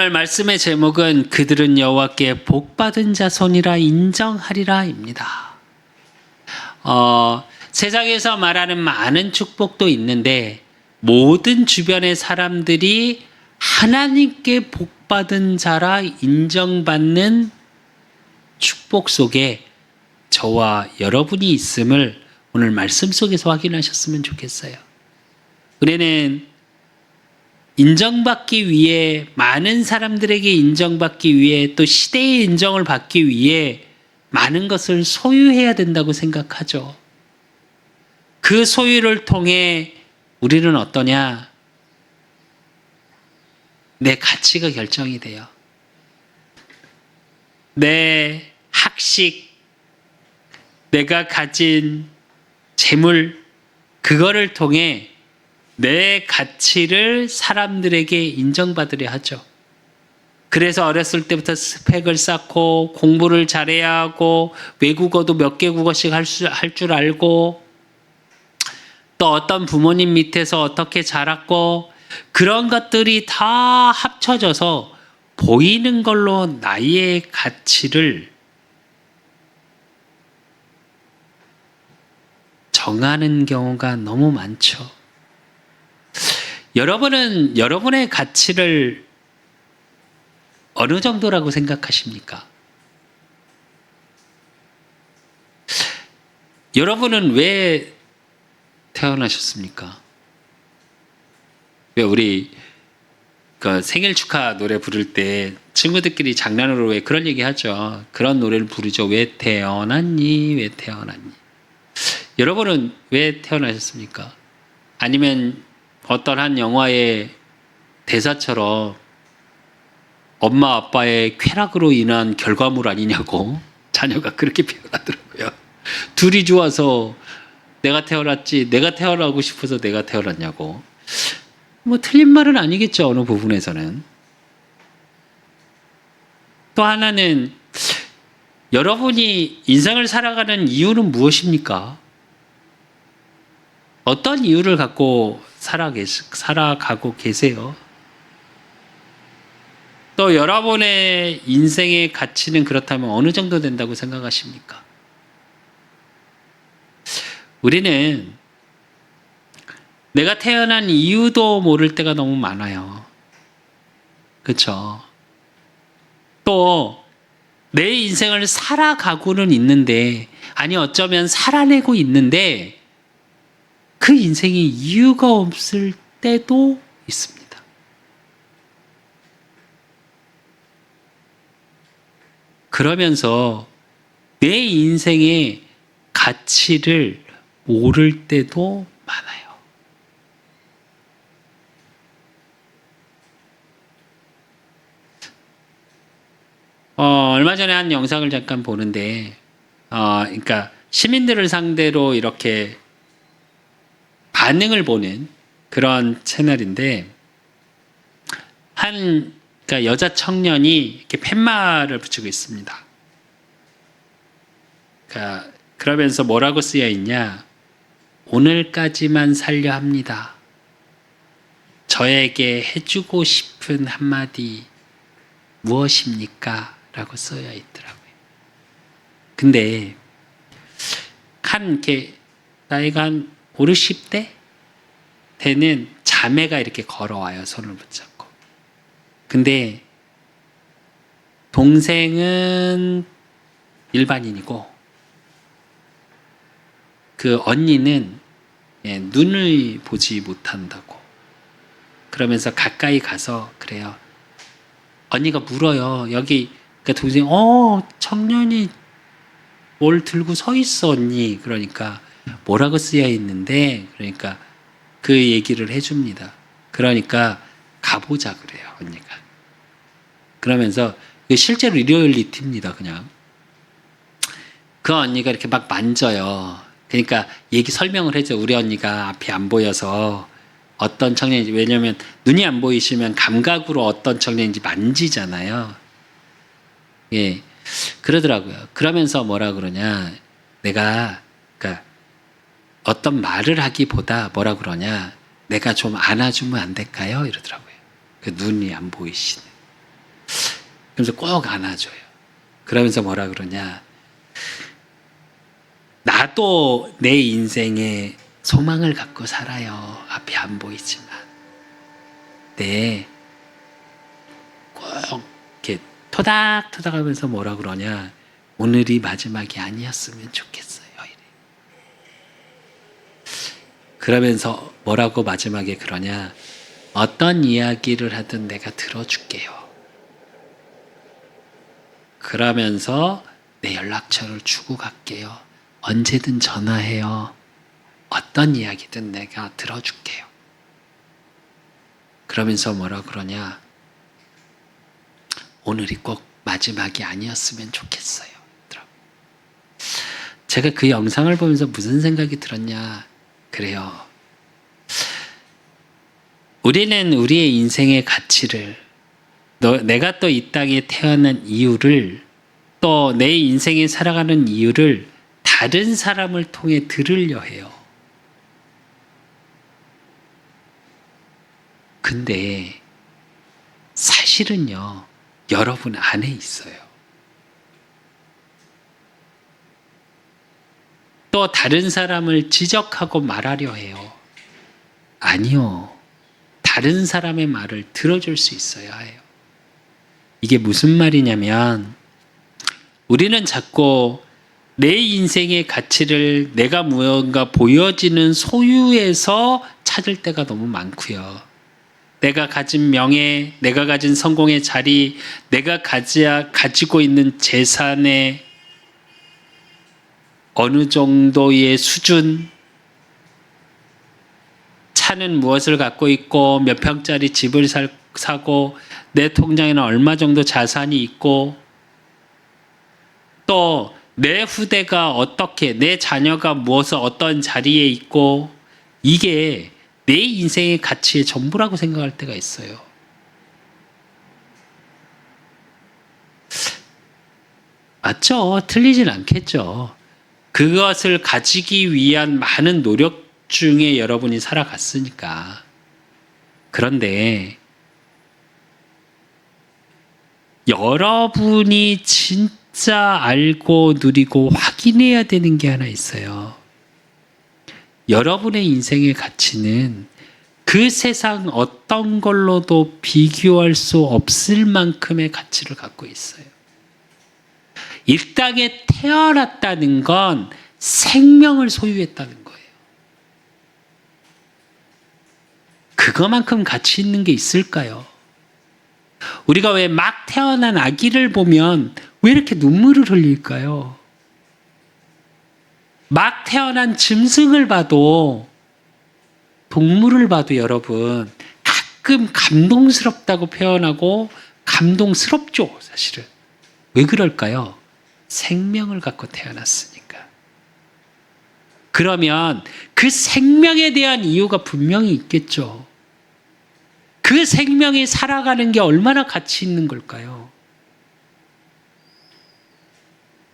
오늘 말씀의 제목은 그들은 여호와께 복받은 자손이라 인정하리라입니다. 세상에서 말하는 많은 축복도 있는데 모든 주변의 사람들이 하나님께 복받은 자라 인정받는 축복 속에 저와 여러분이 있음을 오늘 말씀 속에서 확인하셨으면 좋겠어요. 우리는 인정받기 위해, 많은 사람들에게 인정받기 위해, 또 시대의 인정을 받기 위해 많은 것을 소유해야 된다고 생각하죠. 그 소유를 통해 우리는 어떠냐? 내 가치가 결정이 돼요. 내 학식, 내가 가진 재물, 그거를 통해 내 가치를 사람들에게 인정받으려 하죠. 그래서 어렸을 때부터 스펙을 쌓고 공부를 잘해야 하고 외국어도 몇 개 국어씩 할 줄 알고 또 어떤 부모님 밑에서 어떻게 자랐고 그런 것들이 다 합쳐져서 보이는 걸로 나의 가치를 정하는 경우가 너무 많죠. 여러분은 여러분의 가치를 어느 정도라고 생각하십니까? 여러분은 왜 태어나셨습니까? 왜 우리 생일 축하 노래 부를 때 친구들끼리 장난으로 왜 그런 얘기 하죠? 그런 노래를 부르죠. 왜 태어났니? 왜 태어났니? 여러분은 왜 태어나셨습니까? 아니면 어떤 한 영화의 대사처럼 엄마 아빠의 쾌락으로 인한 결과물 아니냐고 자녀가 그렇게 표현하더라고요. 둘이 좋아서 내가 태어났지, 내가 태어나고 싶어서 내가 태어났냐고. 뭐 틀린 말은 아니겠죠, 어느 부분에서는. 또 하나는 여러분이 인생을 살아가는 이유는 무엇입니까? 어떤 이유를 갖고 살아가고 계세요? 또 여러분의 인생의 가치는 그렇다면 어느 정도 된다고 생각하십니까? 우리는 내가 태어난 이유도 모를 때가 너무 많아요. 그렇죠? 또 내 인생을 살아가고는 있는데, 아니 어쩌면 살아내고 있는데 그 인생에 이유가 없을 때도 있습니다. 그러면서 내 인생의 가치를 모를 때도 많아요. 얼마 전에 한 영상을 잠깐 보는데, 그러니까 시민들을 상대로 이렇게 반응을 보는 그런 채널인데, 그러니까 여자 청년이 이렇게 팻말을 붙이고 있습니다. 그러면서 뭐라고 쓰여 있냐? 오늘까지만 살려 합니다. 저에게 해주고 싶은 한마디 무엇입니까? 라고 써여 있더라고요. 근데 이렇게 나이가 한 5, 60대 되는 자매가 이렇게 걸어와요. 손을 붙잡고. 근데 동생은 일반인이고 그 언니는 눈을 보지 못한다고. 그러면서 가까이 가서 그래요. 언니가 물어요. 여기 그 동생이 청년이 뭘 들고 서 있어 언니. 그러니까 뭐라고 쓰여 있는데, 그러니까 그 얘기를 해줍니다. 그러니까 가보자 그래요 언니가. 그러면서 실제로 리얼리티입니다. 그냥 그 언니가 이렇게 막 만져요. 그러니까 얘기 설명을 해줘. 우리 언니가 앞이 안 보여서 어떤 청년인지, 왜냐면 눈이 안 보이시면 감각으로 어떤 청년인지 만지잖아요. 예, 그러더라고요. 그러면서 뭐라 그러냐, 내가 그러니까 어떤 말을 하기보다 뭐라 그러냐, 내가 좀 안아주면 안 될까요? 이러더라고요. 그 눈이 안 보이시는. 그러면서 꼭 안아줘요. 그러면서 뭐라 그러냐. 나도 내 인생에 소망을 갖고 살아요. 앞이 안 보이지만. 네. 꼭 이렇게 토닥토닥 하면서 뭐라 그러냐. 오늘이 마지막이 아니었으면 좋겠어요. 이래. 그러면서 뭐라고 마지막에 그러냐. 어떤 이야기를 하든 내가 들어줄게요. 그러면서 내 연락처를 주고 갈게요. 언제든 전화해요. 어떤 이야기든 내가 들어줄게요. 그러면서 뭐라 그러냐. 오늘이 꼭 마지막이 아니었으면 좋겠어요. 제가 그 영상을 보면서 무슨 생각이 들었냐. 그래요. 우리는 우리의 인생의 가치를 내가 또 이 땅에 태어난 이유를 또 내 인생에 살아가는 이유를 다른 사람을 통해 들으려 해요. 근데 사실은요. 여러분 안에 있어요. 또 다른 사람을 지적하고 말하려 해요. 아니요. 다른 사람의 말을 들어줄 수 있어야 해요. 이게 무슨 말이냐면 우리는 자꾸 내 인생의 가치를 내가 무언가 보여지는 소유에서 찾을 때가 너무 많고요. 내가 가진 명예, 내가 가진 성공의 자리, 내가 가지고 있는 재산의 어느 정도의 수준, 차는 무엇을 갖고 있고 몇 평짜리 집을 사고 내 통장에는 얼마 정도 자산이 있고 또 내 후대가 어떻게 내 자녀가 무엇을 어떤 자리에 있고 이게 내 인생의 가치의 전부라고 생각할 때가 있어요. 맞죠? 틀리진 않겠죠. 그것을 가지기 위한 많은 노력 중에 여러분이 살아갔으니까. 그런데 여러분이 진짜 알고 누리고 확인해야 되는 게 하나 있어요. 여러분의 인생의 가치는 그 세상 어떤 걸로도 비교할 수 없을 만큼의 가치를 갖고 있어요. 이 땅에 태어났다는 건 생명을 소유했다는 거예요. 그거만큼 가치 있는 게 있을까요? 우리가 왜 막 태어난 아기를 보면 왜 이렇게 눈물을 흘릴까요? 막 태어난 짐승을 봐도 동물을 봐도 여러분 가끔 감동스럽다고 표현하고 감동스럽죠, 사실은. 왜 그럴까요? 생명을 갖고 태어났으니까. 그러면 그 생명에 대한 이유가 분명히 있겠죠. 그 생명이 살아가는 게 얼마나 가치 있는 걸까요?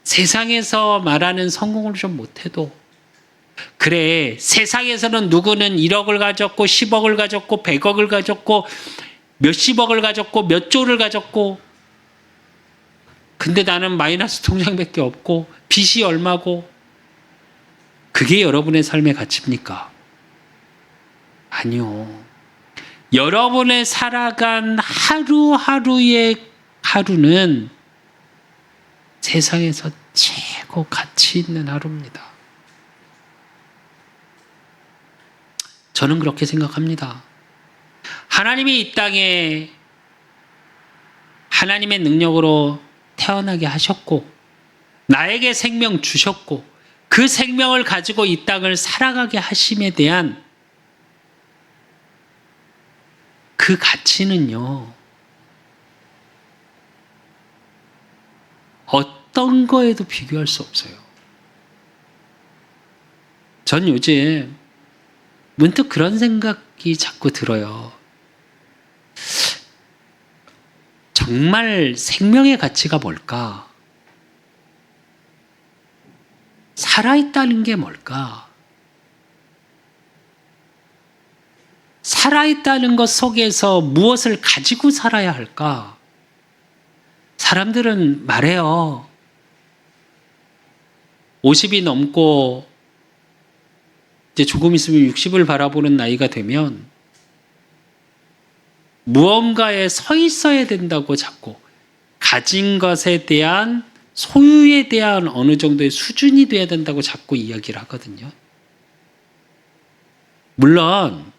세상에서 말하는 성공을 좀 못해도 그래, 세상에서는 누구는 1억을 가졌고 10억을 가졌고 100억을 가졌고 몇십억을 가졌고 몇 조를 가졌고 근데 나는 마이너스 통장밖에 없고 빚이 얼마고 그게 여러분의 삶의 가치입니까? 아니요. 여러분의 살아간 하루하루의 하루는 세상에서 최고 가치 있는 하루입니다. 저는 그렇게 생각합니다. 하나님이 이 땅에 하나님의 능력으로 태어나게 하셨고 나에게 생명 주셨고 그 생명을 가지고 이 땅을 살아가게 하심에 대한 그 가치는요. 어떤 거에도 비교할 수 없어요. 전 요즘 문득 그런 생각이 자꾸 들어요. 정말 생명의 가치가 뭘까? 살아있다는 게 뭘까? 살아있다는 것 속에서 무엇을 가지고 살아야 할까? 사람들은 말해요. 50이 넘고 이제 조금 있으면 60을 바라보는 나이가 되면 무언가에 서 있어야 된다고 자꾸 가진 것에 대한 소유에 대한 어느 정도의 수준이 돼야 된다고 자꾸 이야기를 하거든요. 물론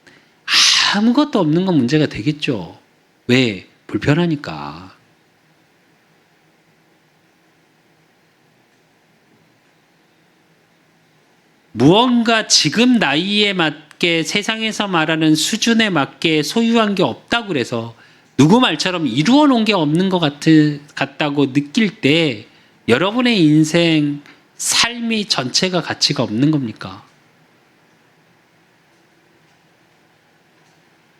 아무것도 없는 건 문제가 되겠죠. 왜? 불편하니까. 무언가 지금 나이에 맞게 세상에서 말하는 수준에 맞게 소유한 게 없다고 그래서 누구 말처럼 이루어 놓은 게 없는 것 같다고 느낄 때 여러분의 인생, 삶이 전체가 가치가 없는 겁니까?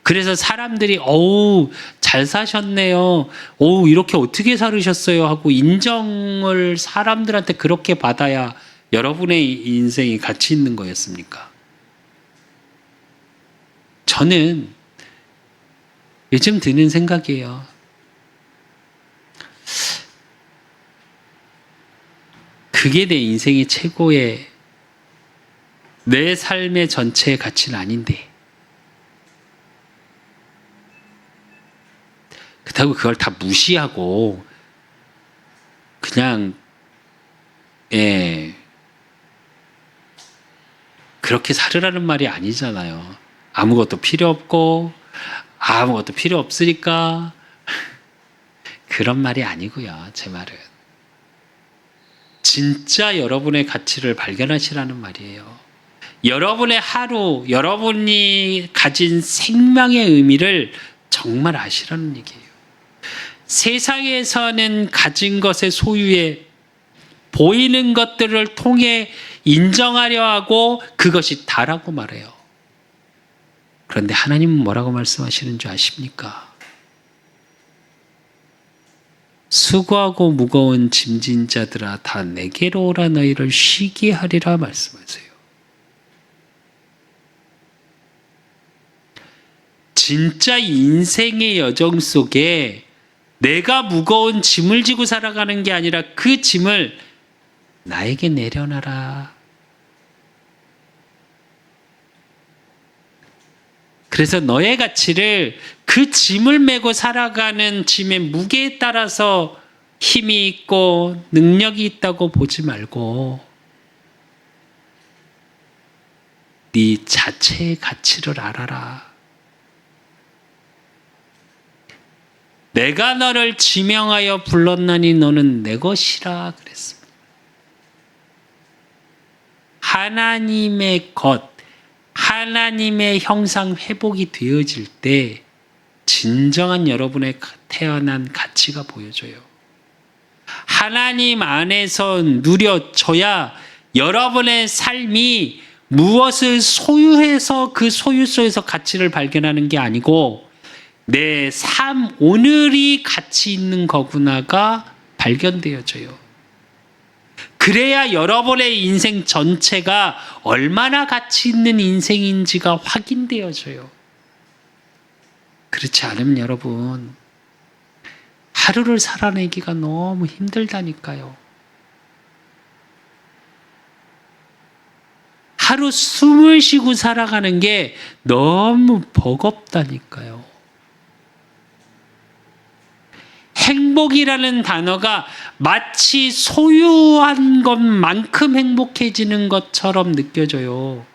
그래서 사람들이 어우 잘 사셨네요. 어우 이렇게 어떻게 살으셨어요 하고 인정을 사람들한테 그렇게 받아야 여러분의 인생이 가치 있는 거였습니까? 저는 요즘 드는 생각이에요. 그게 내 인생의 최고의 내 삶의 전체의 가치는 아닌데 그렇다고 그걸 다 무시하고 그냥 그렇게 살으라는 말이 아니잖아요. 아무것도 필요 없고 아무것도 필요 없으니까 그런 말이 아니고요. 제 말은 진짜 여러분의 가치를 발견하시라는 말이에요. 여러분의 하루, 여러분이 가진 생명의 의미를 정말 아시라는 얘기예요. 세상에서는 가진 것의 소유에 보이는 것들을 통해 인정하려 하고 그것이 다라고 말해요. 그런데 하나님은 뭐라고 말씀하시는 줄 아십니까? 수고하고 무거운 짐진 자들아 다 내게로 오라 너희를 쉬게 하리라 말씀하세요. 진짜 인생의 여정 속에 내가 무거운 짐을 지고 살아가는 게 아니라 그 짐을 나에게 내려놔라. 그래서 너의 가치를 그 짐을 메고 살아가는 짐의 무게에 따라서 힘이 있고 능력이 있다고 보지 말고 네 자체의 가치를 알아라. 내가 너를 지명하여 불렀나니 너는 내 것이라 그랬습니다. 하나님의 것, 하나님의 형상 회복이 되어질 때 진정한 여러분의 태어난 가치가 보여져요. 하나님 안에서 누려져야 여러분의 삶이 무엇을 소유해서 그 소유 속에서 가치를 발견하는 게 아니고 내 삶, 오늘이 가치 있는 거구나가 발견되어져요. 그래야 여러분의 인생 전체가 얼마나 가치 있는 인생인지가 확인되어져요. 그렇지 않으면 여러분, 하루를 살아내기가 너무 힘들다니까요. 하루 숨을 쉬고 살아가는 게 너무 버겁다니까요. 행복이라는 단어가 마치 소유한 것만큼 행복해지는 것처럼 느껴져요.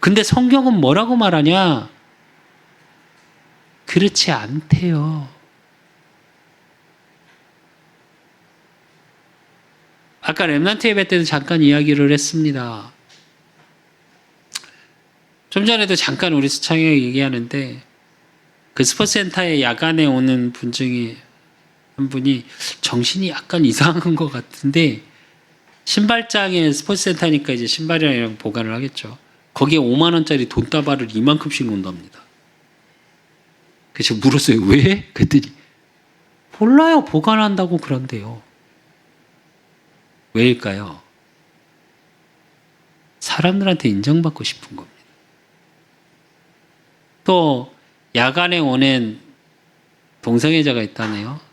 근데 성경은 뭐라고 말하냐? 그렇지 않대요. 아까 렘넌트 예배 때도 잠깐 이야기를 했습니다. 좀 전에도 잠깐 우리 수창이 얘기하는데 그 스포츠센터에 야간에 오는 분 중에 한 분이 정신이 약간 이상한 것 같은데 신발장에 스포츠센터니까 이제 신발이랑 보관을 하겠죠. 거기에 5만 원짜리 돈다발을 이만큼씩 놓는답니다. 그래서 물었어요. 왜? 그랬더니 몰라요. 보관한다고 그런데요. 왜일까요? 사람들한테 인정받고 싶은 겁니다. 또 야간에 오는 동성애자가 있다네요.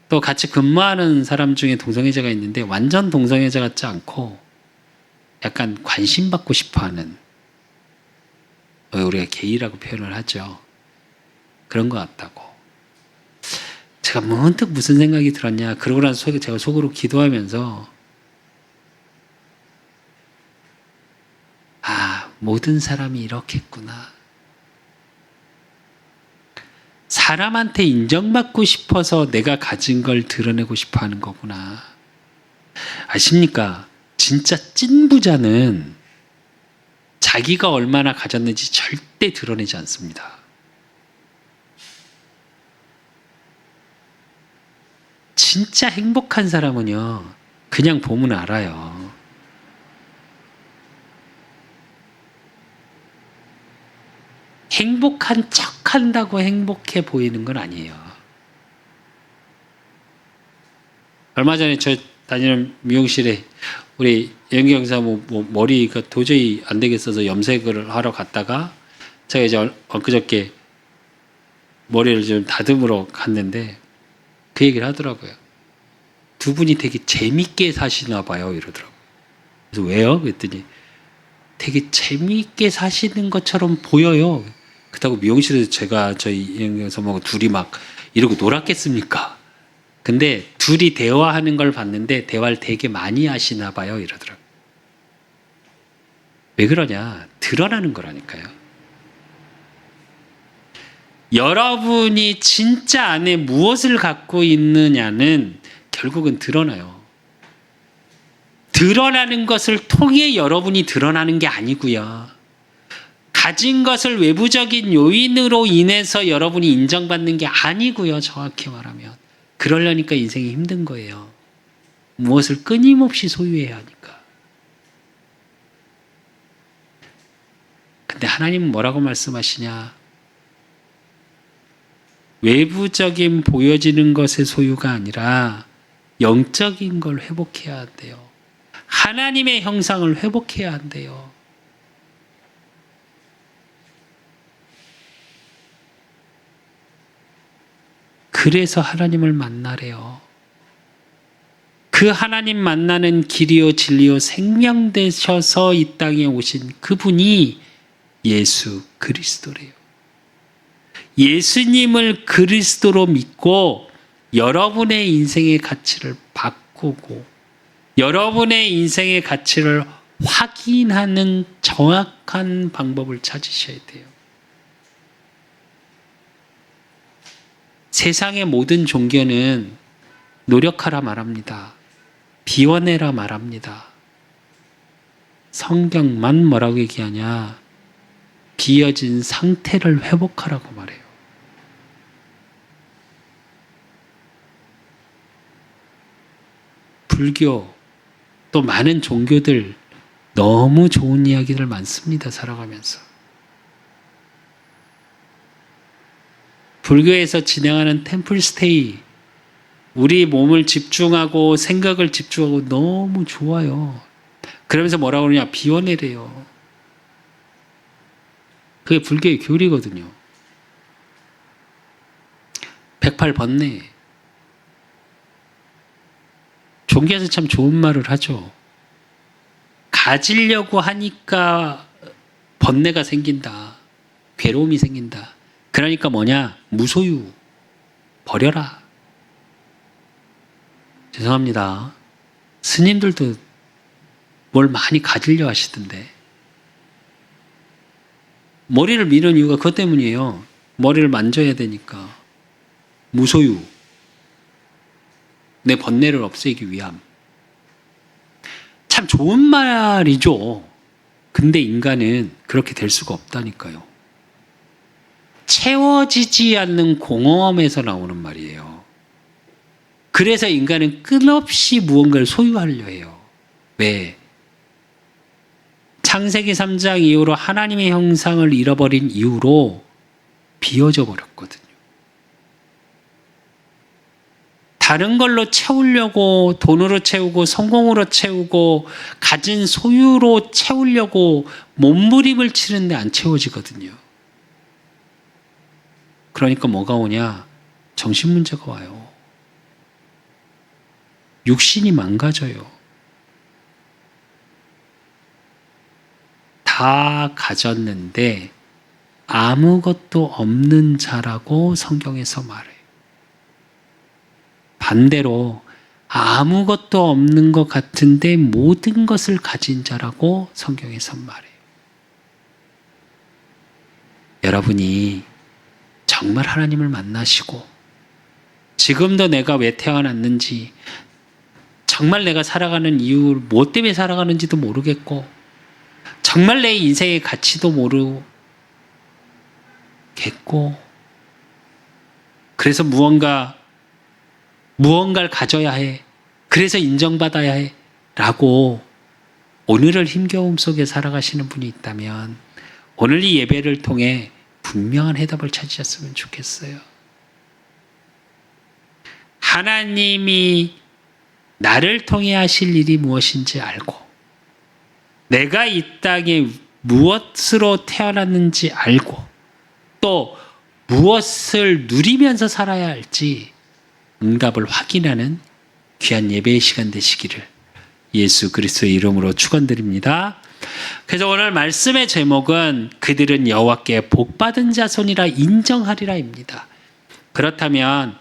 또 같이 근무하는 사람 중에 동성애자가 있는데 완전 동성애자 같지 않고 약간 관심받고 싶어하는, 우리가 게이라고 표현을 하죠. 그런 것 같다고. 제가 문득 무슨 생각이 들었냐. 그러고 나서 제가 속으로 기도하면서 모든 사람이 이렇겠구나. 사람한테 인정받고 싶어서 내가 가진 걸 드러내고 싶어 하는 거구나. 아십니까? 진짜 찐 부자는 자기가 얼마나 가졌는지 절대 드러내지 않습니다. 진짜 행복한 사람은요, 그냥 보면 알아요. 행복한 척 한다고 행복해 보이는 건 아니에요. 얼마 전에 저 다니는 미용실에 우리 연경사 머리가 도저히 안 되겠어서 염색을 하러 갔다가 제가 이제 엊그저께 머리를 좀 다듬으러 갔는데 그 얘기를 하더라고요. 두 분이 되게 재밌게 사시나 봐요, 이러더라고요. 그래서 왜요? 그랬더니 되게 재미있게 사시는 것처럼 보여요. 그렇다고 미용실에서 제가 저희 연경사하고 둘이 막 이러고 놀았겠습니까? 근데 둘이 대화하는 걸 봤는데 대화를 되게 많이 하시나 봐요, 이러더라고요. 왜 그러냐? 드러나는 거라니까요. 여러분이 진짜 안에 무엇을 갖고 있느냐는 결국은 드러나요. 드러나는 것을 통해 여러분이 드러나는 게 아니고요. 가진 것을 외부적인 요인으로 인해서 여러분이 인정받는 게 아니고요. 정확히 말하면. 그러려니까 인생이 힘든 거예요. 무엇을 끊임없이 소유해야 하니까. 근데 하나님은 뭐라고 말씀하시냐? 외부적인 보여지는 것의 소유가 아니라 영적인 걸 회복해야 한대요. 하나님의 형상을 회복해야 한대요. 그래서 하나님을 만나래요. 그 하나님 만나는 길이요 진리요 생명 되셔서 이 땅에 오신 그분이 예수 그리스도래요. 예수님을 그리스도로 믿고 여러분의 인생의 가치를 바꾸고 여러분의 인생의 가치를 확인하는 정확한 방법을 찾으셔야 돼요. 세상의 모든 종교는 노력하라 말합니다. 비워내라 말합니다. 성경만 뭐라고 얘기하냐? 비어진 상태를 회복하라고 말해요. 불교, 또 많은 종교들 너무 좋은 이야기들 많습니다. 살아가면서. 불교에서 진행하는 템플 스테이, 우리 몸을 집중하고 생각을 집중하고 너무 좋아요. 그러면서 뭐라고 그러냐? 비워내래요. 그게 불교의 교리거든요. 108번뇌. 종교에서 참 좋은 말을 하죠. 가지려고 하니까 번뇌가 생긴다. 괴로움이 생긴다. 그러니까 뭐냐? 무소유. 버려라. 죄송합니다. 스님들도 뭘 많이 가지려 하시던데. 머리를 미는 이유가 그것 때문이에요. 머리를 만져야 되니까. 무소유. 내 번뇌를 없애기 위함. 참 좋은 말이죠. 근데 인간은 그렇게 될 수가 없다니까요. 채워지지 않는 공허함에서 나오는 말이에요. 그래서 인간은 끝없이 무언가를 소유하려 해요. 왜? 창세기 3장 이후로 하나님의 형상을 잃어버린 이후로 비어져 버렸거든요. 다른 걸로 채우려고, 돈으로 채우고 성공으로 채우고 가진 소유로 채우려고 몸부림을 치는데 안 채워지거든요. 그러니까 뭐가 오냐? 정신 문제가 와요. 육신이 망가져요. 다 가졌는데 아무것도 없는 자라고 성경에서 말해요. 반대로 아무것도 없는 것 같은데 모든 것을 가진 자라고 성경에서 말해요. 여러분이 정말 하나님을 만나시고 지금도 내가 왜 태어났는지, 정말 내가 살아가는 이유, 뭐 때문에 살아가는지도 모르겠고, 정말 내 인생의 가치도 모르겠고, 그래서 무언가를 가져야 해, 그래서 인정받아야 해 라고 오늘을 힘겨움 속에 살아가시는 분이 있다면 오늘 이 예배를 통해 분명한 해답을 찾으셨으면 좋겠어요. 하나님이 나를 통해 하실 일이 무엇인지 알고, 내가 이 땅에 무엇으로 태어났는지 알고, 또 무엇을 누리면서 살아야 할지 응답을 확인하는 귀한 예배의 시간 되시기를 예수 그리스도의 이름으로 축원드립니다. 그래서 오늘 말씀의 제목은 그들은 여호와께 복받은 자손이라 인정하리라입니다. 그렇다면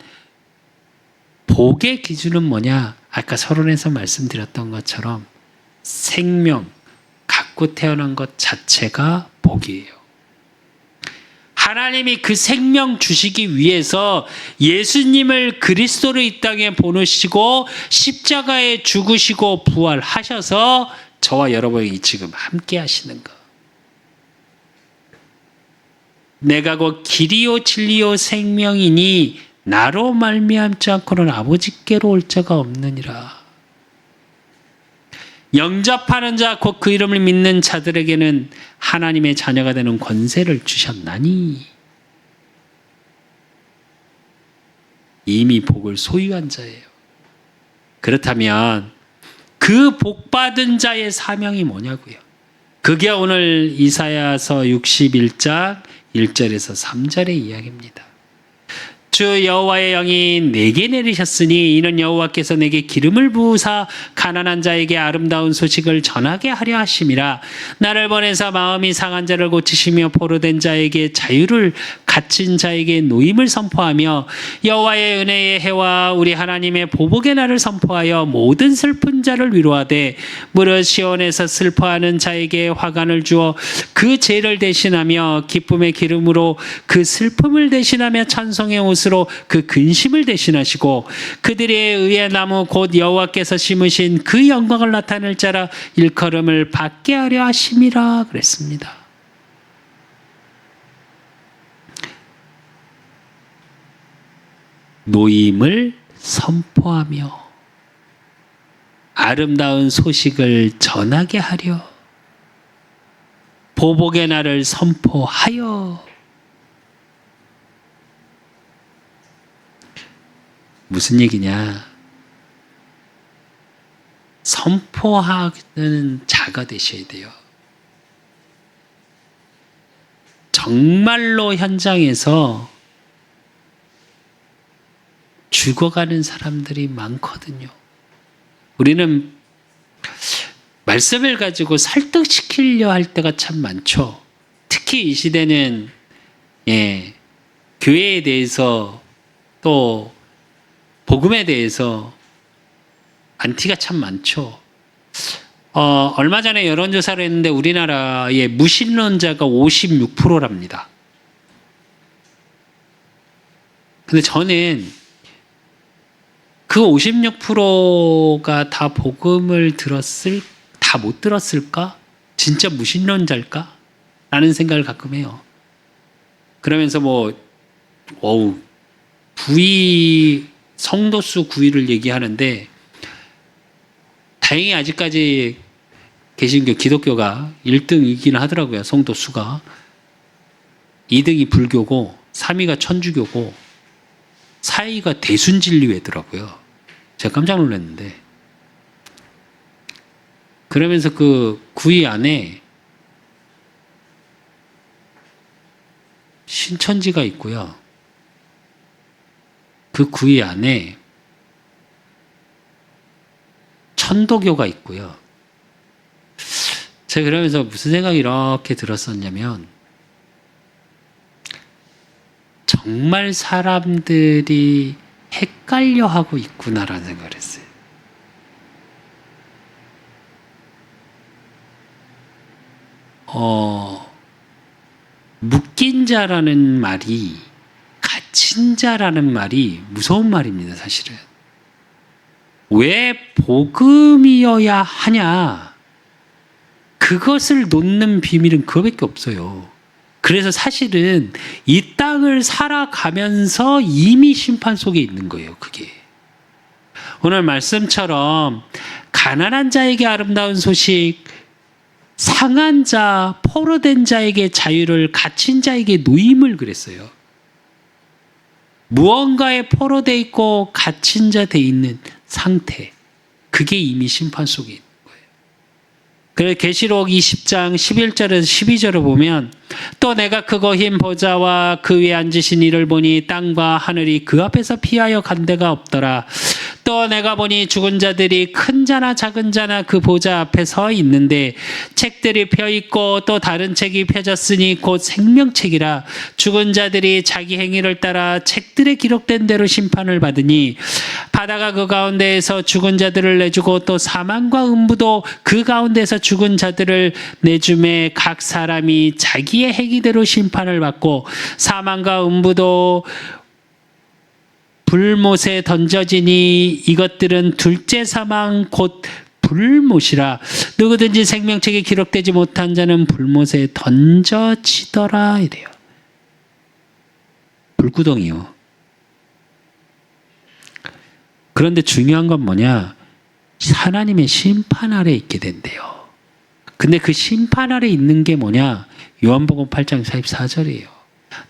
복의 기준은 뭐냐? 아까 서론에서 말씀드렸던 것처럼 생명, 갖고 태어난 것 자체가 복이에요. 하나님이 그 생명 주시기 위해서 예수님을 그리스도로 이 땅에 보내시고 십자가에 죽으시고 부활하셔서 저와 여러분이 지금 함께 하시는 것. 내가 곧 길이요 진리요 생명이니 나로 말미암지 않고는 아버지께로 올 자가 없느니라. 영접하는 자 곧 그 이름을 믿는 자들에게는 하나님의 자녀가 되는 권세를 주셨나니 이미 복을 소유한 자예요. 그렇다면 그 복받은 자의 사명이 뭐냐고요? 그게 오늘 이사야서 61장 1절에서 3절의 이야기입니다. 주 여호와의 영이 내게 내리셨으니 이는 여호와께서 내게 기름을 부으사 가난한 자에게 아름다운 소식을 전하게 하려 하심이라. 나를 보내사 마음이 상한 자를 고치시며 포로된 자에게 자유를, 갇힌 자에게 노임을 선포하며 여호와의 은혜의 해와 우리 하나님의 보복의 날을 선포하여 모든 슬픈 자를 위로하되 무릇 시온에서 슬퍼하는 자에게 화관을 주어 그 죄를 대신하며 기쁨의 기름으로 그 슬픔을 대신하며 찬송의 옷으로 그 근심을 대신하시고 그들의 의의 나무 곧 여호와께서 심으신 그 영광을 나타낼 자라 일컬음을 받게 하려 하심이라 그랬습니다. 노임을 선포하며 아름다운 소식을 전하게 하려, 보복의 날을 선포하여. 무슨 얘기냐? 선포하는 자가 되셔야 돼요. 정말로 현장에서 죽어가는 사람들이 많거든요. 우리는 말씀을 가지고 설득시키려 할 때가 참 많죠. 특히 이 시대는 교회에 대해서 또 복음에 대해서 안티가 참 많죠. 얼마 전에 여론조사를 했는데 우리나라의 무신론자가 56%랍니다. 근데 저는 그 56%가 다 복음을 다 못 들었을까? 진짜 무신론자일까? 라는 생각을 가끔 해요. 그러면서 성도수 9위를 얘기하는데, 다행히 아직까지 개신교, 기독교가 1등이긴 하더라고요. 성도수가. 2등이 불교고 3위가 천주교고 4위가 대순진리회더라고요. 제가 깜짝 놀랐는데. 그러면서 그 9위 안에 신천지가 있고요. 그 9위 안에 천도교가 있고요. 제가 그러면서 무슨 생각이 이렇게 들었었냐면 정말 사람들이 헷갈려하고 있구나라는 생각을 했어요. 묶인 자라는 말이 갇힌 자라는 말이 무서운 말입니다, 사실은. 왜 복음이어야 하냐? 그것을 놓는 비밀은 그거밖에 없어요. 그래서 사실은 이 땅을 살아가면서 이미 심판 속에 있는 거예요, 그게. 오늘 말씀처럼 가난한 자에게 아름다운 소식, 상한 자, 포로된 자에게 자유를, 갇힌 자에게 노임을 그랬어요. 무언가에 포로돼 있고 갇힌 자 돼 있는 상태, 그게 이미 심판 속에 있는 거예요. 그래서 계시록 20장 11절에서 12절을 보면 또 내가 크고 흰 보좌와 그 위에 앉으신 이를 보니 땅과 하늘이 그 앞에서 피하여 간 데가 없더라. 또 내가 보니 죽은 자들이 큰 자나 작은 자나 그 보좌 앞에 서 있는데 책들이 펴 있고 또 다른 책이 펴졌으니 곧 생명책이라. 죽은 자들이 자기 행위를 따라 책들에 기록된 대로 심판을 받으니 바다가 그 가운데에서 죽은 자들을 내주고 또 사망과 음부도 그 가운데서 죽은 자들을 내주매 각 사람이 자기의 행위대로 심판을 받고 사망과 음부도 불못에 던져지니 이것들은 둘째 사망 곧 불못이라. 누구든지 생명책에 기록되지 못한 자는 불못에 던져지더라 이래요. 불구덩이요. 그런데 중요한 건 뭐냐? 하나님의 심판 아래 있게 된대요. 근데 그 심판 아래 있는 게 뭐냐? 요한복음 8장 44절이에요.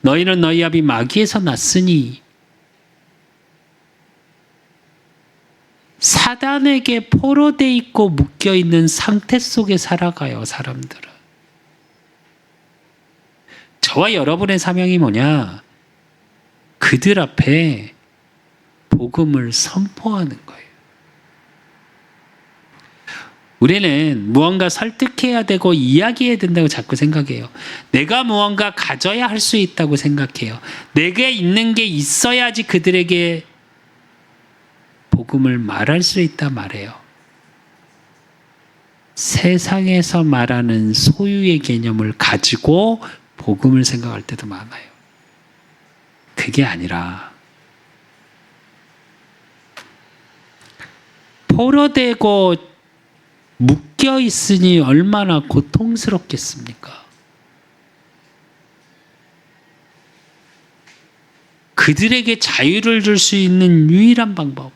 너희는 너희 아비 마귀에서 났으니 사단에게 포로돼 있고 묶여 있는 상태 속에 살아가요, 사람들은. 저와 여러분의 사명이 뭐냐? 그들 앞에 복음을 선포하는 거예요. 우리는 무언가 설득해야 되고 이야기해야 된다고 자꾸 생각해요. 내가 무언가 가져야 할 수 있다고 생각해요. 내게 있는 게 있어야지 그들에게 복음을 말할 수 있다 말해요. 세상에서 말하는 소유의 개념을 가지고 복음을 생각할 때도 많아요. 그게 아니라 포로되고 묶여 있으니 얼마나 고통스럽겠습니까? 그들에게 자유를 줄 수 있는 유일한 방법.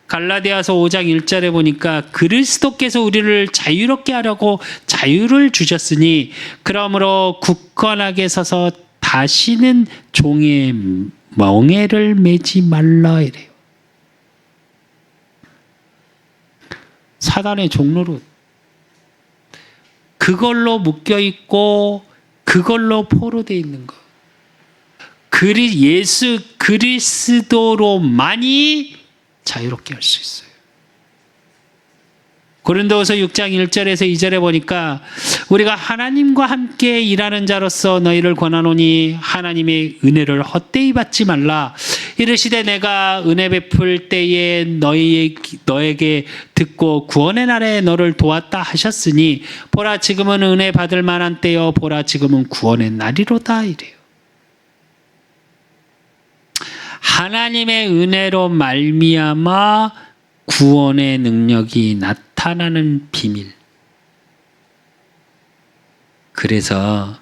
갈라디아서 5장 1절에 보니까 그리스도께서 우리를 자유롭게 하려고 자유를 주셨으니 그러므로 굳건하게 서서 다시는 종의 멍에를 매지 말라 이래요. 사단의 종로릇. 그걸로 묶여 있고 그걸로 포로되어 있는 것. 예수 그리스도로만이 자유롭게 할 수 있어요. 고린도후서 6장 1절에서 2절에 보니까 우리가 하나님과 함께 일하는 자로서 너희를 권하노니 하나님의 은혜를 헛되이 받지 말라. 이르시되 내가 은혜 베풀 때에 너에게 듣고 구원의 날에 너를 도왔다 하셨으니 보라 지금은 은혜 받을 만한 때요 보라 지금은 구원의 날이로다 이래요. 하나님의 은혜로 말미암아 구원의 능력이 나타나는 비밀. 그래서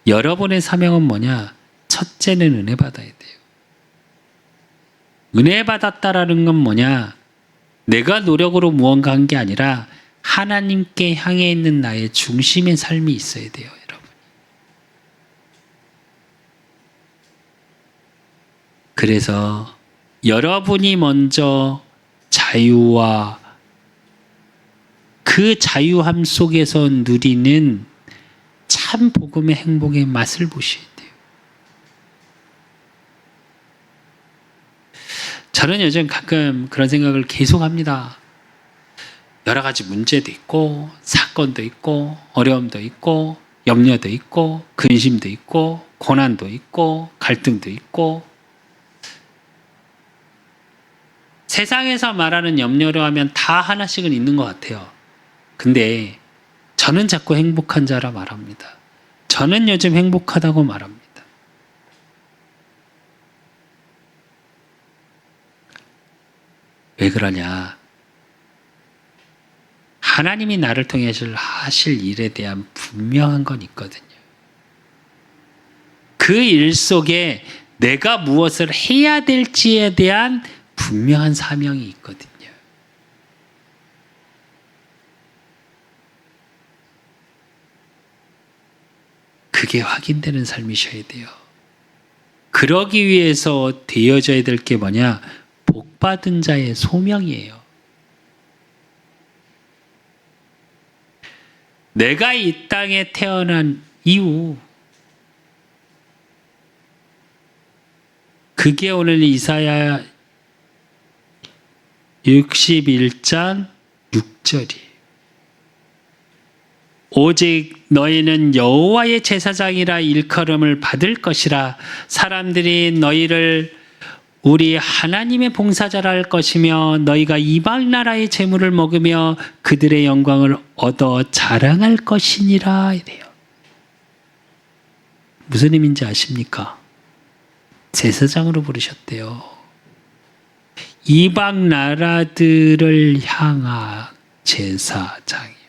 여러분의 사명은 뭐냐? 첫째는 은혜 받아야 돼요. 은혜 받았다라는 건 뭐냐? 내가 노력으로 무언가 한 게 아니라 하나님께 향해 있는 나의 중심의 삶이 있어야 돼요, 여러분. 그래서 여러분이 먼저 자유와 그 자유함 속에서 누리는 참 복음의 행복의 맛을 보셔야 돼요. 저는 요즘 가끔 그런 생각을 계속합니다. 여러 가지 문제도 있고 사건도 있고 어려움도 있고 염려도 있고 근심도 있고 고난도 있고 갈등도 있고 세상에서 말하는 염려로 하면 다 하나씩은 있는 것 같아요. 근데 저는 자꾸 행복한 자라 말합니다. 저는 요즘 행복하다고 말합니다. 왜 그러냐? 하나님이 나를 통해 하실 일에 대한 분명한 건 있거든요. 그 일 속에 내가 무엇을 해야 될지에 대한 분명한 사명이 있거든요. 그게 확인되는 삶이셔야 돼요. 그러기 위해서 되어져야 될 게 뭐냐? 복받은 자의 소명이에요. 내가 이 땅에 태어난 이유, 그게 오늘 이사야 61장 6절이에요. 오직 너희는 여호와의 제사장이라 일컬음을 받을 것이라. 사람들이 너희를 우리 하나님의 봉사자라 할 것이며 너희가 이방 나라의 재물을 먹으며 그들의 영광을 얻어 자랑할 것이니라. 이래요. 무슨 의미인지 아십니까? 제사장으로 부르셨대요. 이방 나라들을 향한 제사장이요.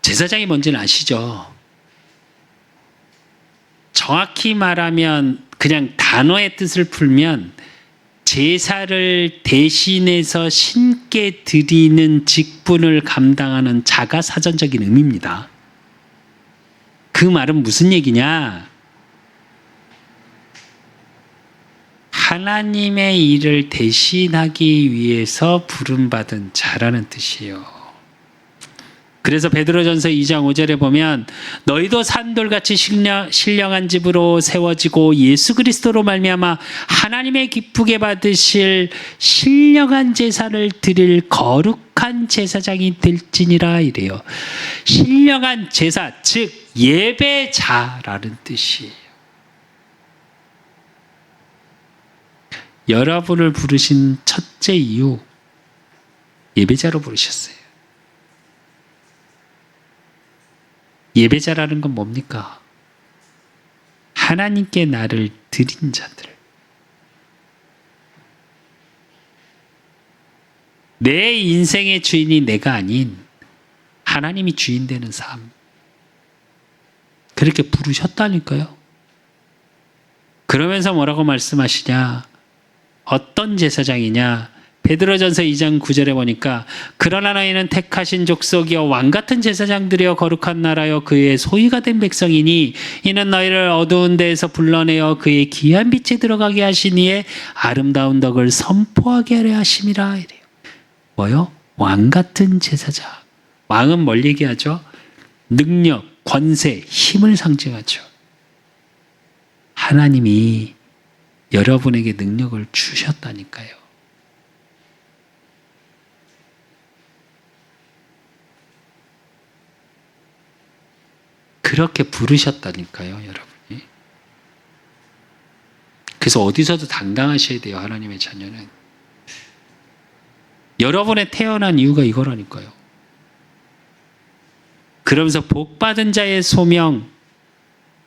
제사장이 뭔지는 아시죠? 정확히 말하면 그냥 단어의 뜻을 풀면 제사를 대신해서 신께 드리는 직분을 감당하는 자가 사전적인 의미입니다. 그 말은 무슨 얘기냐? 하나님의 일을 대신하기 위해서 부름받은 자라는 뜻이에요. 그래서 베드로전서 2장 5절에 보면 너희도 산돌같이 신령한 집으로 세워지고 예수 그리스도로 말미암아 하나님의 기쁘게 받으실 신령한 제사를 드릴 거룩한 제사장이 될지니라. 이래요. 신령한 제사, 즉 예배자라는 뜻이에요. 여러분을 부르신 첫째 이유, 예배자로 부르셨어요. 예배자라는 건 뭡니까? 하나님께 나를 드린 자들. 내 인생의 주인이 내가 아닌 하나님이 주인 되는 삶. 그렇게 부르셨다니까요. 그러면서 뭐라고 말씀하시냐? 어떤 제사장이냐? 베드로전서 2장 9절에 보니까 그러나 너희는 택하신 족속이여 왕같은 제사장들이여 거룩한 나라여 그의 소유가 된 백성이니 이는 너희를 어두운 데에서 불러내어 그의 귀한 빛에 들어가게 하시니에 아름다운 덕을 선포하게 하려 하심이라. 이래요. 뭐요? 왕같은 제사장. 왕은 뭘 얘기하죠? 능력, 권세, 힘을 상징하죠. 하나님이 여러분에게 능력을 주셨다니까요. 그렇게 부르셨다니까요, 여러분이. 그래서 어디서도 당당하셔야 돼요, 하나님의 자녀는. 여러분의 태어난 이유가 이거라니까요. 그러면서 복받은 자의 소명,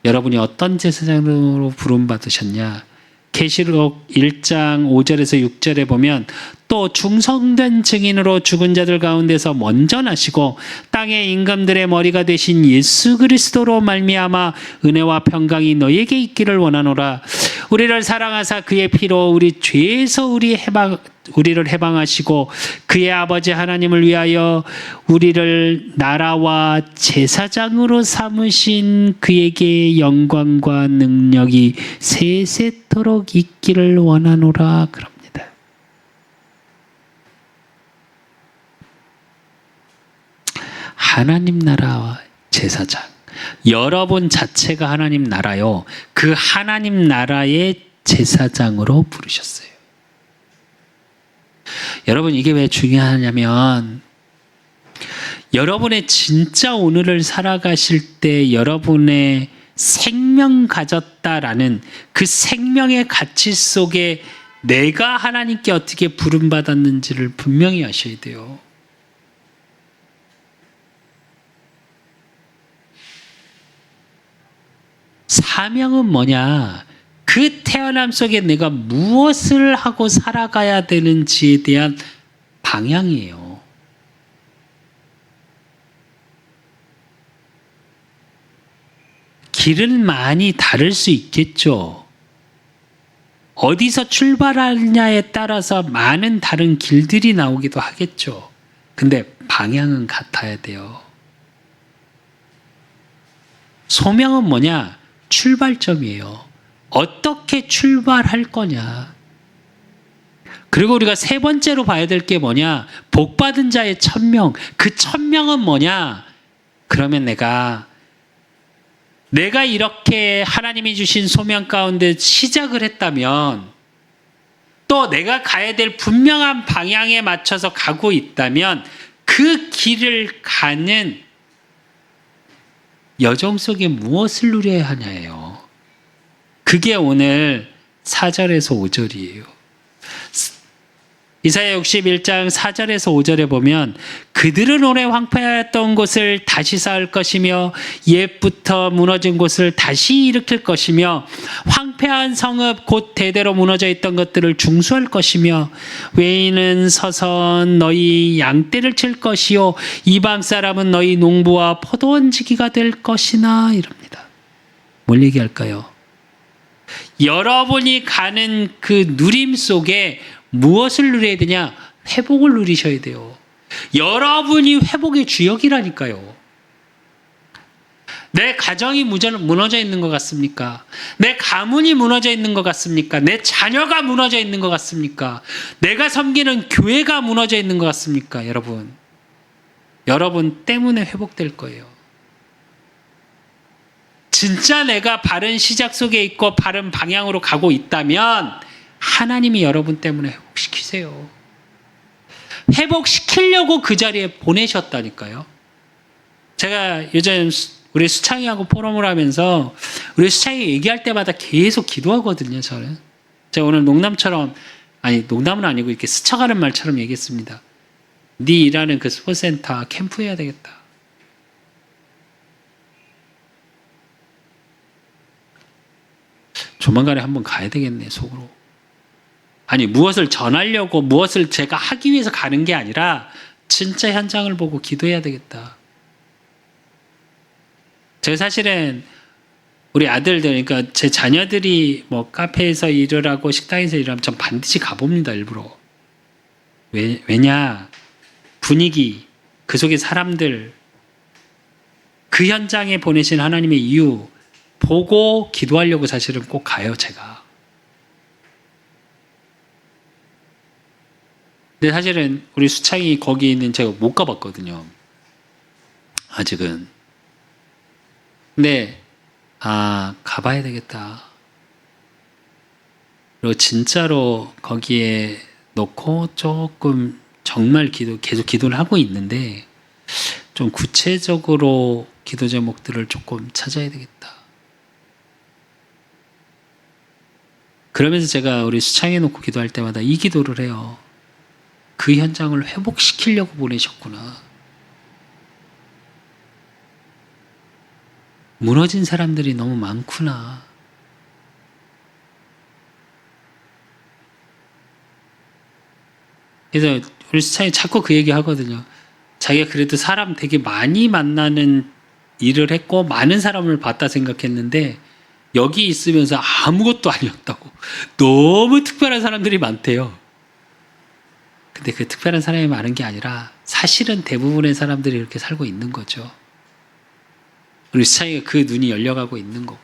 여러분이 어떤 제사장으로 부름받으셨냐? 계시록 1장 5절에서 6절에 보면 또 충성된 증인으로 죽은 자들 가운데서 먼저 나시고 땅의 임금들의 머리가 되신 예수 그리스도로 말미암아 은혜와 평강이 너희에게 있기를 원하노라. 우리를 사랑하사 그의 피로 우리 죄에서 우리를 해방하시고 그의 아버지 하나님을 위하여 우리를 나라와 제사장으로 삼으신 그에게 영광과 능력이 세세토록 있기를 원하노라. 그럽니다. 하나님 나라와 제사장. 여러분 자체가 하나님 나라요. 그 하나님 나라의 제사장으로 부르셨어요. 여러분, 이게 왜 중요하냐면 여러분의 진짜 오늘을 살아가실 때 여러분의 생명 가졌다라는 그 생명의 가치 속에 내가 하나님께 어떻게 부름받았는지를 분명히 아셔야 돼요. 사명은 뭐냐? 그 태어남 속에 내가 무엇을 하고 살아가야 되는지에 대한 방향이에요. 길은 많이 다를 수 있겠죠. 어디서 출발하느냐에 따라서 많은 다른 길들이 나오기도 하겠죠. 근데 방향은 같아야 돼요. 소명은 뭐냐? 출발점이에요. 어떻게 출발할 거냐. 그리고 우리가 세 번째로 봐야 될 게 뭐냐? 복받은 자의 천명. 그 천명은 뭐냐? 그러면 내가 이렇게 하나님이 주신 소명 가운데 시작을 했다면, 또 내가 가야 될 분명한 방향에 맞춰서 가고 있다면 그 길을 가는 여정 속에 무엇을 누려야 하냐예요. 그게 오늘 4절에서 5절이에요. 이사야 61장 4절에서 5절에 보면 그들은 오래 황폐하였던 곳을 다시 쌓을 것이며 옛부터 무너진 곳을 다시 일으킬 것이며 황폐한 성읍 곧 대대로 무너져 있던 것들을 중수할 것이며 외인은 서서 너희 양떼를 칠 것이요 이방 사람은 너희 농부와 포도원지기가 될 것이나 이럽니다. 뭘 얘기할까요? 여러분이 가는 그 누림 속에 무엇을 누려야 되냐? 회복을 누리셔야 돼요. 여러분이 회복의 주역이라니까요. 내 가정이 무너져 있는 것 같습니까? 내 가문이 무너져 있는 것 같습니까? 내 자녀가 무너져 있는 것 같습니까? 내가 섬기는 교회가 무너져 있는 것 같습니까? 여러분 때문에 회복될 거예요. 진짜 내가 바른 시작 속에 있고 바른 방향으로 가고 있다면 하나님이 여러분 때문에 회복시키세요. 회복시키려고 그 자리에 보내셨다니까요. 제가 요즘 우리 수창이하고 포럼을 하면서 우리 수창이 얘기할 때마다 계속 기도하거든요. 저는. 제가 오늘 농담은 아니고 이렇게 스쳐가는 말처럼 얘기했습니다. 네 일하는 그 스포센터 캠프해야 되겠다. 조만간에 한번 가야 되겠네, 속으로. 아니, 무엇을 전하려고, 무엇을 제가 하기 위해서 가는 게 아니라 진짜 현장을 보고 기도해야 되겠다. 제가 사실은 우리 아들들, 그러니까 제 자녀들이 뭐 카페에서 일을 하고 식당에서 일을 하면 전 반드시 가봅니다, 일부러. 왜냐? 분위기, 그 속에 사람들, 그 현장에 보내신 하나님의 이유 보고 기도하려고 사실은 꼭 가요, 제가. 근데 사실은 우리 수창이 거기 있는 제가 못 가봤거든요. 아직은. 근데 가봐야 되겠다. 그리고 진짜로 거기에 놓고 조금 정말 계속 기도를 하고 있는데 좀 구체적으로 기도 제목들을 조금 찾아야 되겠다. 그러면서 제가 우리 수창에 놓고 기도할 때마다 이 기도를 해요. 그 현장을 회복시키려고 보내셨구나. 무너진 사람들이 너무 많구나. 그래서 우리 수창이 자꾸 그 얘기 하거든요. 자기가 그래도 사람 되게 많이 만나는 일을 했고 많은 사람을 봤다 생각했는데 여기 있으면서 아무것도 아니었다고. 너무 특별한 사람들이 많대요. 근데 그 특별한 사람이 많은 게 아니라 사실은 대부분의 사람들이 이렇게 살고 있는 거죠. 우리 수창이가 그 눈이 열려가고 있는 거고.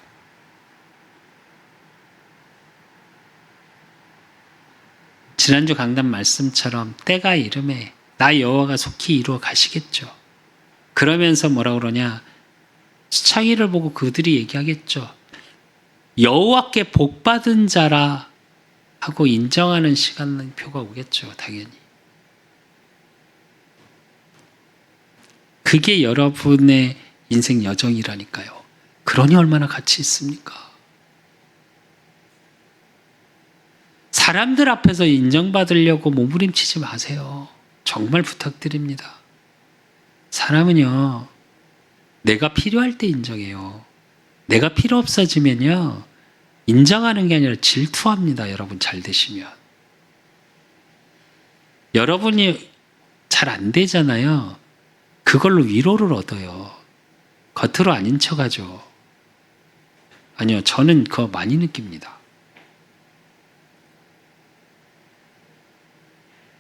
지난주 강단 말씀처럼 때가 이름에 나 여호와가 속히 이루어 가시겠죠. 그러면서 뭐라 그러냐? 수창이를 보고 그들이 얘기하겠죠. 여호와께 복받은 자라 하고 인정하는 시간표가 오겠죠. 당연히. 그게 여러분의 인생 여정이라니까요. 그러니 얼마나 가치 있습니까? 사람들 앞에서 인정받으려고 몸부림치지 마세요. 정말 부탁드립니다. 사람은요, 내가 필요할 때 인정해요. 내가 필요 없어지면요, 인정하는 게 아니라 질투합니다. 여러분 잘 되시면. 여러분이 잘 안 되잖아요. 그걸로 위로를 얻어요. 겉으로 아닌 척하죠. 아니요, 저는 그거 많이 느낍니다.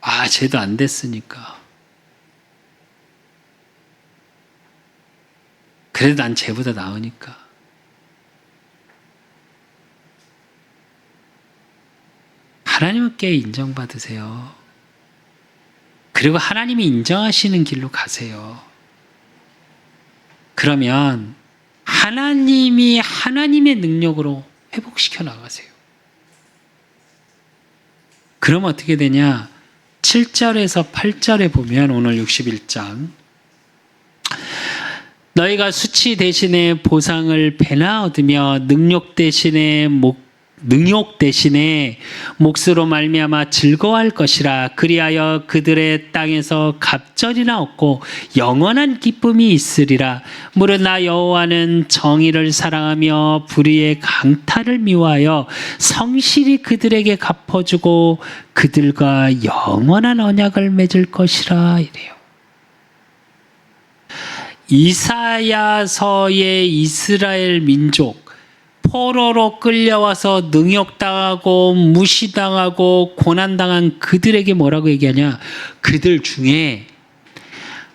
아, 쟤도 안 됐으니까. 그래도 난 쟤보다 나으니까. 하나님께 인정받으세요. 그리고 하나님이 인정하시는 길로 가세요. 그러면 하나님이 하나님의 능력으로 회복시켜 나가세요. 그럼 어떻게 되냐? 7절에서 8절에 보면 오늘 61장 너희가 수치 대신에 보상을 배나 얻으며 능욕 대신에 몫으로 말미암아 즐거워할 것이라. 그리하여 그들의 땅에서 갑절이나 얻고 영원한 기쁨이 있으리라. 무릇 나 여호와는 정의를 사랑하며 불의의 강탈을 미워하여 성실히 그들에게 갚아주고 그들과 영원한 언약을 맺을 것이라. 이래요. 이사야서의 이스라엘 민족 포로로 끌려와서 능욕당하고 무시당하고 고난당한 그들에게 뭐라고 얘기하냐? 그들 중에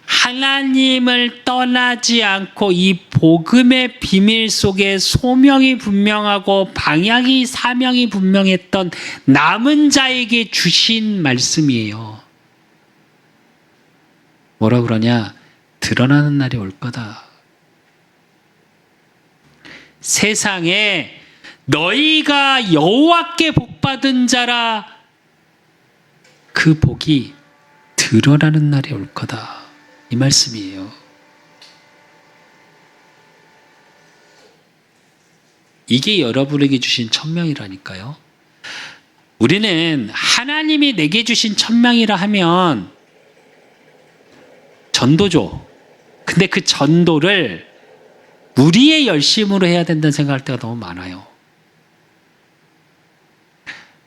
하나님을 떠나지 않고 이 복음의 비밀 속에 소명이 분명하고 방향이 사명이 분명했던 남은 자에게 주신 말씀이에요. 뭐라 그러냐? 드러나는 날이 올 거다. 세상에 너희가 여호와께 복받은 자라, 그 복이 드러나는 날이 올 거다. 이 말씀이에요. 이게 여러분에게 주신 천명이라니까요. 우리는 하나님이 내게 주신 천명이라 하면 전도죠. 근데 그 전도를 우리의 열심으로 해야 된다는 생각할 때가 너무 많아요.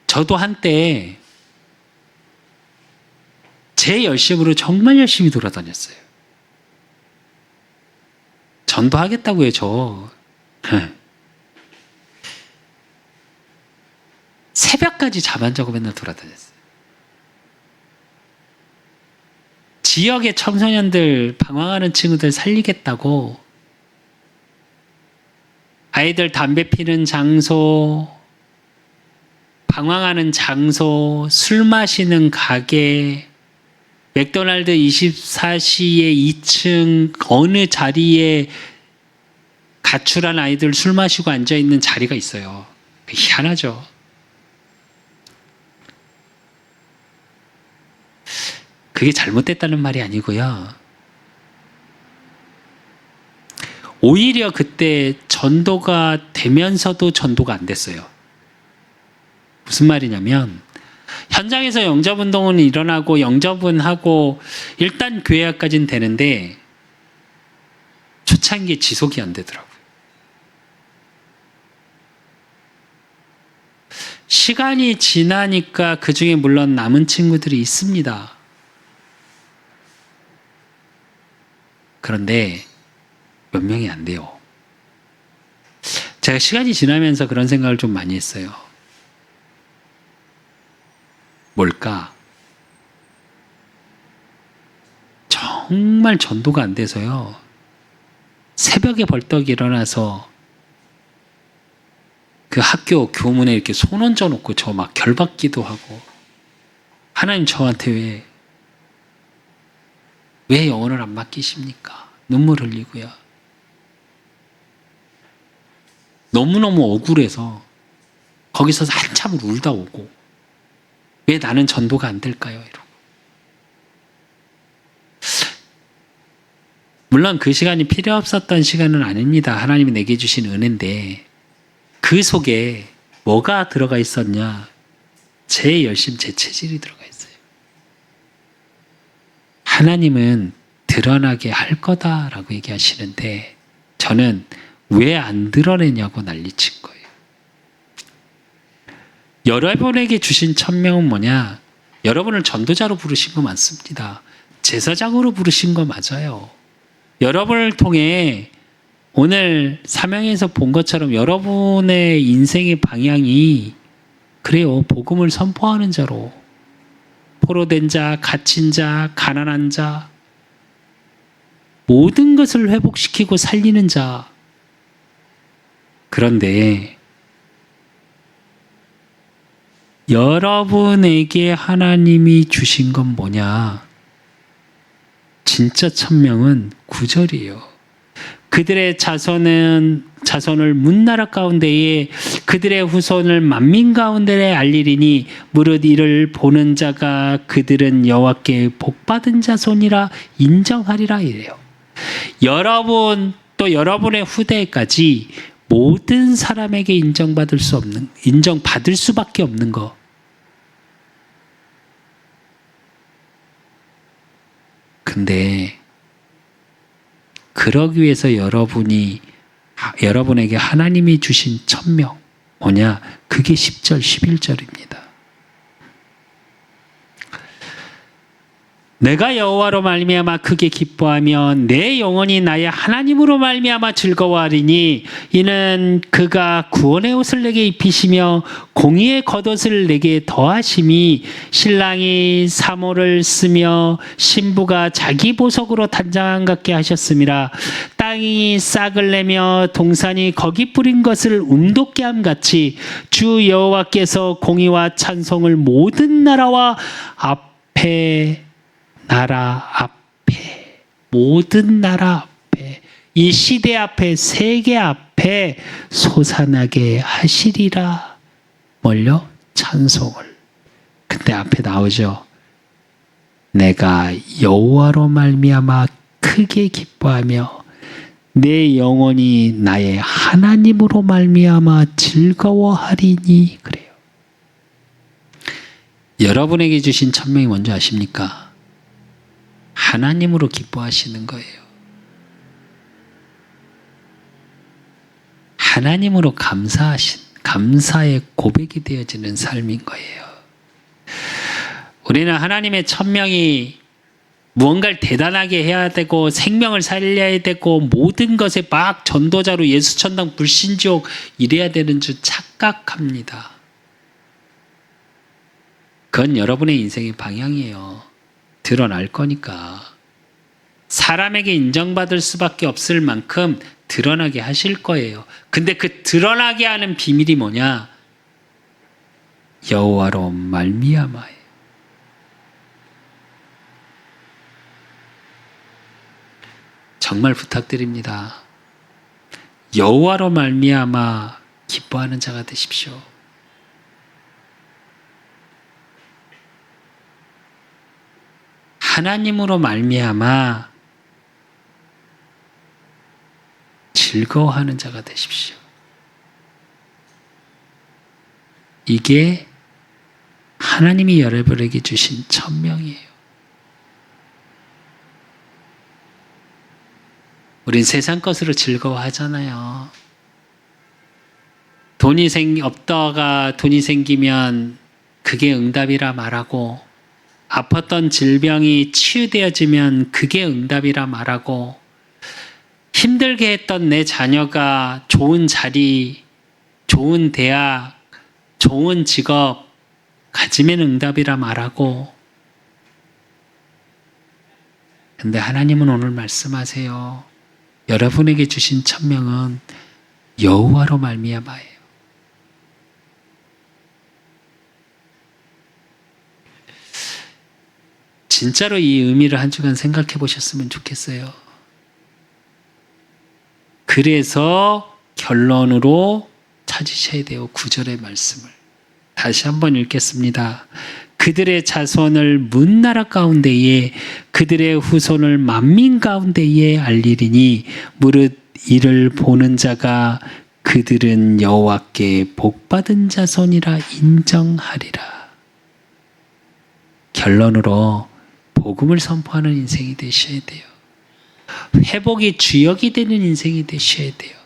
저도 한때 제 열심으로 정말 열심히 돌아다녔어요. 전도하겠다고요, 저. 새벽까지 잠 안 자고 맨날 돌아다녔어요. 지역의 청소년들, 방황하는 친구들 살리겠다고 아이들 담배 피는 장소, 방황하는 장소, 술 마시는 가게, 맥도날드 24시에 2층 어느 자리에 가출한 아이들 술 마시고 앉아있는 자리가 있어요. 희한하죠. 그게 잘못됐다는 말이 아니고요. 오히려 그때 전도가 되면서도 전도가 안 됐어요. 무슨 말이냐면 현장에서 영접운동은 일어나고 영접은 하고 일단 교회까지는 되는데 초창기에 지속이 안 되더라고요. 시간이 지나니까 그 중에 물론 남은 친구들이 있습니다. 그런데 몇 명이 안 돼요. 제가 시간이 지나면서 그런 생각을 좀 많이 했어요. 뭘까? 정말 전도가 안 돼서요. 새벽에 벌떡 일어나서 그 학교 교문에 이렇게 손 얹어놓고 저 막 결박기도 하고, 하나님 저한테 왜 영혼을 안 맡기십니까? 눈물 흘리고요. 너무너무 억울해서 거기서 한참을 울다 오고 왜 나는 전도가 안 될까요? 이러고. 물론 그 시간이 필요 없었던 시간은 아닙니다. 하나님이 내게 주신 은혜인데 그 속에 뭐가 들어가 있었냐? 제 열심, 제 체질이 들어가 있어요. 하나님은 드러나게 할 거다라고 얘기하시는데 저는 왜 안 드러내냐고 난리친 거예요. 여러분에게 주신 천명은 뭐냐? 여러분을 전도자로 부르신 거 맞습니다. 제사장으로 부르신 거 맞아요. 여러분을 통해 오늘 사명에서 본 것처럼 여러분의 인생의 방향이 그래요. 복음을 선포하는 자로 포로된 자, 갇힌 자, 가난한 자 모든 것을 회복시키고 살리는 자. 그런데 여러분에게 하나님이 주신 건 뭐냐? 진짜 천명은 9절이에요. 그들의 자손을 문나라 가운데에 그들의 후손을 만민 가운데에 알리리니 무릇 이를 보는 자가 그들은 여호와께 복받은 자손이라 인정하리라 이래요. 여러분 또 여러분의 후대까지 모든 사람에게 인정받을 수밖에 없는 거. 근데 그러기 위해서 여러분에게 하나님이 주신 천명 뭐냐? 그게 10절, 11절입니다. 내가 여호와로 말미암아 크게 기뻐하며 내 영혼이 나의 하나님으로 말미암아 즐거워하리니 이는 그가 구원의 옷을 내게 입히시며 공의의 겉옷을 내게 더하심이 신랑이 사모를 쓰며 신부가 자기 보석으로 단장한 같게 하셨음이라. 땅이 싹을 내며 동산이 거기 뿌린 것을 움돋게 함 같이 주 여호와께서 공의와 찬송을 모든 나라 앞에 모든 나라 앞에 이 시대 앞에 세계 앞에 솟아나게 하시리라. 뭘요? 찬송을. 근데 앞에 나오죠. 내가 여호와로 말미암아 크게 기뻐하며 내 영혼이 나의 하나님으로 말미암아 즐거워하리니. 그래요. 여러분에게 주신 천명이 뭔지 아십니까? 하나님으로 기뻐하시는 거예요. 하나님으로 감사의 고백이 되어지는 삶인 거예요. 우리는 하나님의 천명이 무언가를 대단하게 해야 되고 생명을 살려야 되고 모든 것에 막 전도자로 예수천당 불신족 이래야 되는 줄 착각합니다. 그건 여러분의 인생의 방향이에요. 드러날 거니까. 사람에게 인정받을 수밖에 없을 만큼 드러나게 하실 거예요. 근데 그 드러나게 하는 비밀이 뭐냐? 여호와로 말미암아요. 정말 부탁드립니다. 여호와로 말미암아 기뻐하는 자가 되십시오. 하나님으로 말미암아 즐거워하는 자가 되십시오. 이게 하나님이 여러분에게 주신 천명이에요. 우린 세상 것으로 즐거워하잖아요. 없다가 돈이 생기면 그게 응답이라 말하고, 아팠던 질병이 치유되어지면 그게 응답이라 말하고, 힘들게 했던 내 자녀가 좋은 자리, 좋은 대학, 좋은 직업 가지면 응답이라 말하고. 근데 하나님은 오늘 말씀하세요. 여러분에게 주신 천명은 여호와로 말미암아예요. 진짜로 이 의미를 한 주간 생각해 보셨으면 좋겠어요. 그래서 결론으로 찾으셔야 돼요. 9절의 말씀을. 다시 한번 읽겠습니다. 그들의 자손을 문나라 가운데에 그들의 후손을 만민 가운데에 알리리니 무릇 이를 보는 자가 그들은 여호와께 복받은 자손이라 인정하리라. 결론으로 복음을 선포하는 인생이 되셔야 돼요. 회복이 주역이 되는 인생이 되셔야 돼요.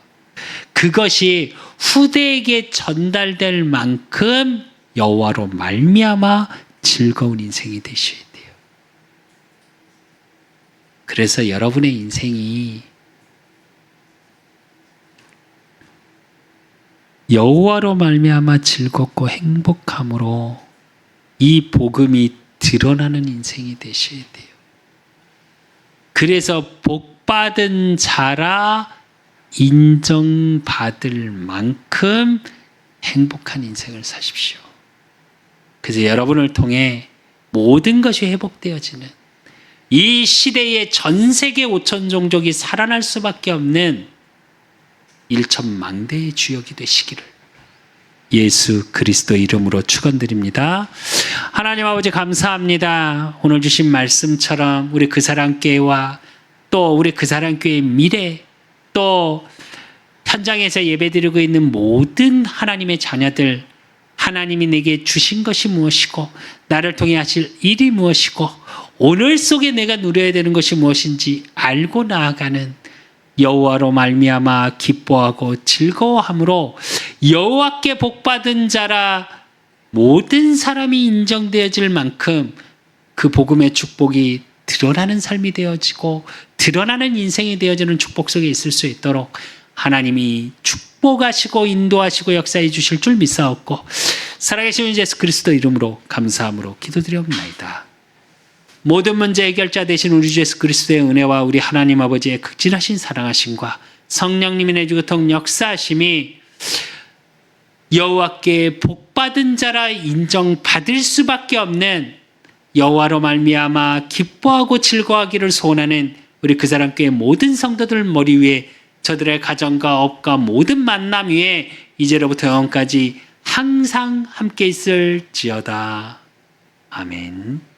그것이 후대에게 전달될 만큼 여호와로 말미암아 즐거운 인생이 되셔야 돼요. 그래서 여러분의 인생이 여호와로 말미암아 즐겁고 행복함으로 이 복음이 드러나는 인생이 되셔야 돼요. 그래서 복받은 자라 인정받을 만큼 행복한 인생을 사십시오. 그래서 여러분을 통해 모든 것이 회복되어지는 이 시대의 전 세계 5천 종족이 살아날 수밖에 없는 일천망대의 주역이 되시기를 예수 그리스도 이름으로 축원드립니다. 하나님 아버지 감사합니다. 오늘 주신 말씀처럼 우리 그사랑교회와 또 우리 그사랑교회의 미래 또 현장에서 예배드리고 있는 모든 하나님의 자녀들 하나님이 내게 주신 것이 무엇이고 나를 통해 하실 일이 무엇이고 오늘 속에 내가 누려야 되는 것이 무엇인지 알고 나아가는 여호와로 말미암아 기뻐하고 즐거워함으로 여호와께 복받은 자라 모든 사람이 인정되어질 만큼 그 복음의 축복이 드러나는 삶이 되어지고 드러나는 인생이 되어지는 축복 속에 있을 수 있도록 하나님이 축복하시고 인도하시고 역사해 주실 줄 믿사옵고 살아계신 예수 그리스도 이름으로 감사함으로 기도드리옵나이다. 모든 문제 해결자 되신 우리 주 예수 그리스도의 은혜와 우리 하나님 아버지의 극진하신 사랑하심과 성령님의 내주교통 역사하심이 여호와께 복받은 자라 인정받을 수밖에 없는 여호와로 말미암아 기뻐하고 즐거워하기를 소원하는 우리 그사랑교회 모든 성도들 머리 위에 저들의 가정과 업과 모든 만남 위에 이제로부터 영원까지 항상 함께 있을지어다. 아멘.